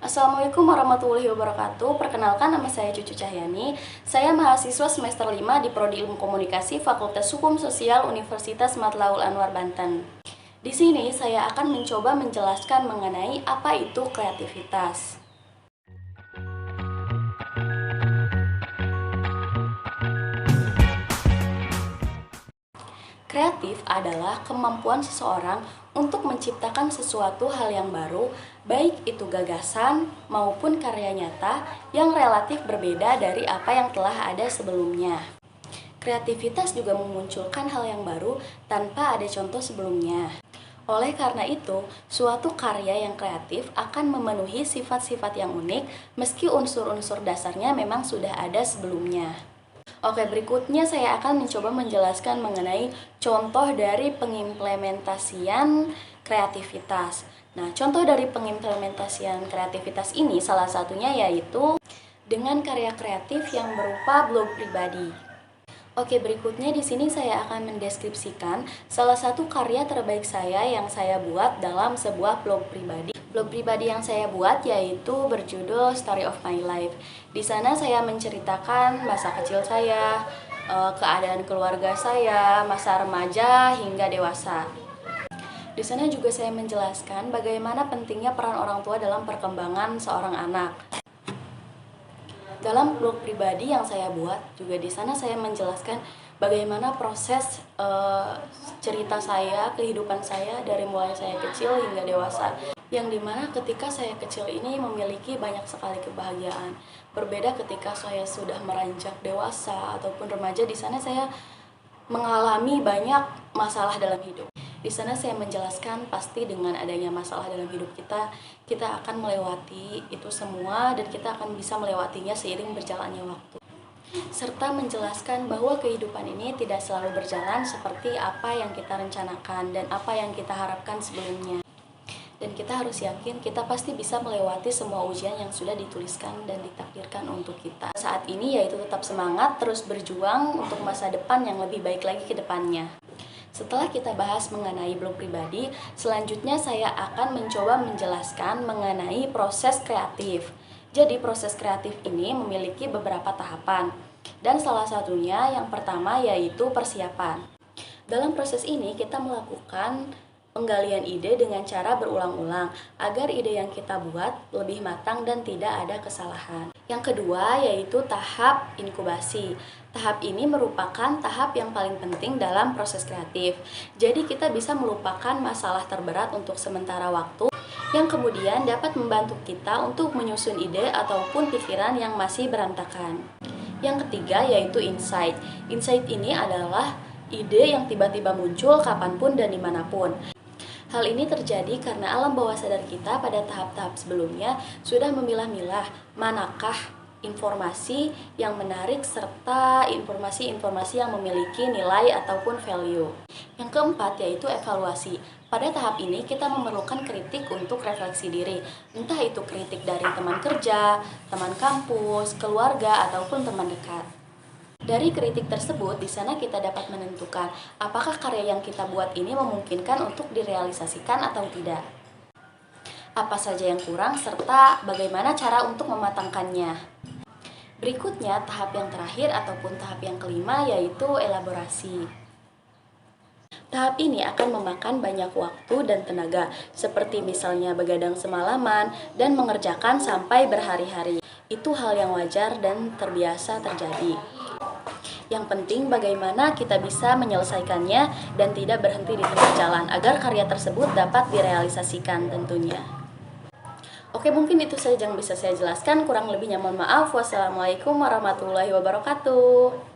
Assalamualaikum warahmatullahi wabarakatuh. Perkenalkan, nama saya Cucu Cahyani. Saya mahasiswa semester 5 di Prodi Ilmu Komunikasi Fakultas Hukum Sosial Universitas Matlaul Anwar Banten. Di sini saya akan mencoba menjelaskan mengenai apa itu kreativitas. Kreatif adalah kemampuan seseorang untuk menciptakan sesuatu hal yang baru, baik itu gagasan maupun karya nyata yang relatif berbeda dari apa yang telah ada sebelumnya. Kreativitas juga memunculkan hal yang baru tanpa ada contoh sebelumnya. Oleh karena itu, suatu karya yang kreatif akan memenuhi sifat-sifat yang unik meski unsur-unsur dasarnya memang sudah ada sebelumnya. Oke, berikutnya saya akan mencoba menjelaskan mengenai contoh dari pengimplementasian kreativitas. Nah, contoh dari pengimplementasian kreativitas ini salah satunya yaitu dengan karya kreatif yang berupa blog pribadi. Oke, berikutnya di sini saya akan mendeskripsikan salah satu karya terbaik saya yang saya buat dalam sebuah blog pribadi. Blog pribadi yang saya buat yaitu berjudul Story of My Life. Di sana saya menceritakan masa kecil saya, keadaan keluarga saya, masa remaja hingga dewasa. Di sana juga saya menjelaskan bagaimana pentingnya peran orang tua dalam perkembangan seorang anak. Dalam blog pribadi yang saya buat, juga di sana saya menjelaskan bagaimana proses cerita saya, kehidupan saya dari mulai saya kecil hingga dewasa. Yang dimana ketika saya kecil ini memiliki banyak sekali kebahagiaan. Berbeda ketika saya sudah meranjak dewasa ataupun remaja, di sana saya mengalami banyak masalah dalam hidup. Di sana saya menjelaskan pasti dengan adanya masalah dalam hidup kita akan melewati itu semua dan kita akan bisa melewatinya seiring berjalannya waktu. Serta menjelaskan bahwa kehidupan ini tidak selalu berjalan seperti apa yang kita rencanakan dan apa yang kita harapkan sebelumnya. Dan kita harus yakin kita pasti bisa melewati semua ujian yang sudah dituliskan dan ditakdirkan untuk kita. Saat ini yaitu tetap semangat, terus berjuang untuk masa depan yang lebih baik lagi ke depannya. Setelah kita bahas mengenai blog pribadi, selanjutnya saya akan mencoba menjelaskan mengenai proses kreatif. Jadi proses kreatif ini memiliki beberapa tahapan. Dan salah satunya yang pertama yaitu persiapan. Dalam proses ini kita melakukan penggalian ide dengan cara berulang-ulang agar ide yang kita buat lebih matang dan tidak ada kesalahan. Yang kedua yaitu tahap inkubasi. Tahap ini merupakan tahap yang paling penting dalam proses kreatif. Jadi kita bisa melupakan masalah terberat untuk sementara waktu yang kemudian dapat membantu kita untuk menyusun ide ataupun pikiran yang masih berantakan. Yang ketiga yaitu insight. Insight ini adalah ide yang tiba-tiba muncul kapanpun dan dimanapun. Hal ini terjadi karena alam bawah sadar kita pada tahap-tahap sebelumnya sudah memilah-milah manakah informasi yang menarik serta informasi-informasi yang memiliki nilai ataupun value. Yang keempat yaitu evaluasi. Pada tahap ini kita memerlukan kritik untuk refleksi diri, entah itu kritik dari teman kerja, teman kampus, keluarga, ataupun teman dekat. Dari kritik tersebut, di sana kita dapat menentukan apakah karya yang kita buat ini memungkinkan untuk direalisasikan atau tidak. Apa saja yang kurang, serta bagaimana cara untuk mematangkannya. Berikutnya, tahap yang terakhir ataupun tahap yang kelima yaitu elaborasi. Tahap ini akan memakan banyak waktu dan tenaga, seperti misalnya begadang semalaman dan mengerjakan sampai berhari-hari. Itu hal yang wajar dan terbiasa terjadi. Yang penting bagaimana kita bisa menyelesaikannya dan tidak berhenti di tengah jalan agar karya tersebut dapat direalisasikan tentunya. Oke, mungkin itu saja yang bisa saya jelaskan. Kurang lebihnya mohon maaf. Wassalamualaikum warahmatullahi wabarakatuh.